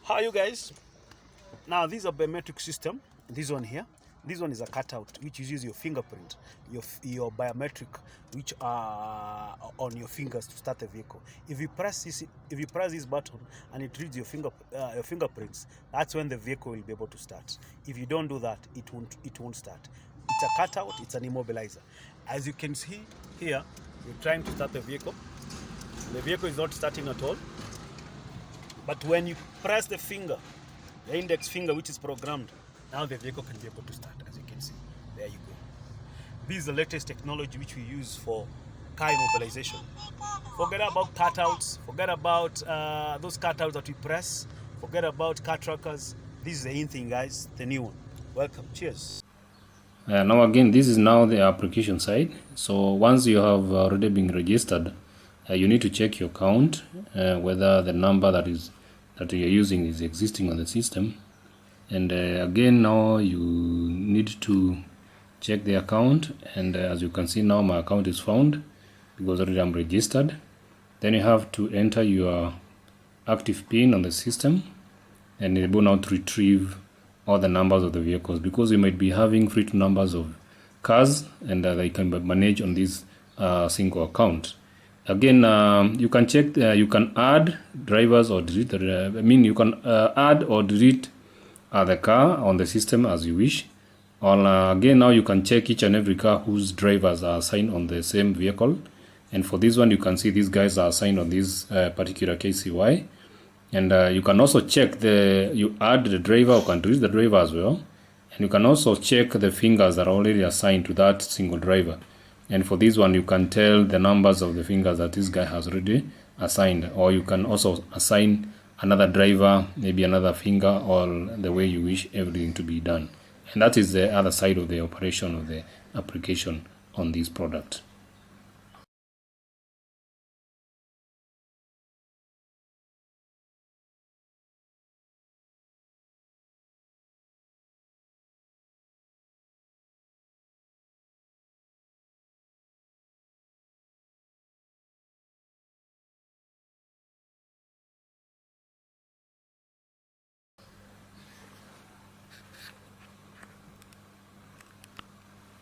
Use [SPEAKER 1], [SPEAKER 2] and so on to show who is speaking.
[SPEAKER 1] Hi you guys. Now this is a biometric system. This one here. This one is a cutout which uses your fingerprint, your biometric, which are on your fingers to start the vehicle. If you press this button and it reads your fingerprints, that's when the vehicle will be able to start. If you don't do that, it won't start. It's a cutout. It's an immobilizer. As you can see here, we're trying to start the vehicle. The vehicle is not starting at all. But when you press the finger, the index finger, which is programmed, now the vehicle can be able to start, as you can see. There you go. This is the latest technology which we use for car immobilization. Forget about cutouts. Forget about those cutouts that we press. Forget about car trackers. This is the in thing, guys. The new one. Welcome. Cheers.
[SPEAKER 2] Now again, this is now the application side. So once you have already been registered, you need to check your account, whether the number that you're using is existing on the system. And again, now you need to check the account, and as you can see now, my account is found because already I'm registered. Then you have to enter your active PIN on the system, and you're able now to retrieve all the numbers of the vehicles, because you might be having fleet numbers of cars, and they can be managed on this single account. Again, you can check, you can add drivers or delete, you can add or delete the car on the system as you wish. Or again, now you can check each and every car whose drivers are assigned on the same vehicle. And for this one, you can see these guys are assigned on this particular KCY. And you can also check you add the driver or can delete the driver as well. And you can also check the fingers that are already assigned to that single driver. And for this one, you can tell the numbers of the fingers that this guy has already assigned. Or you can also assign another driver, maybe another finger, or the way you wish everything to be done. And that is the other side of the operation of the application on this product.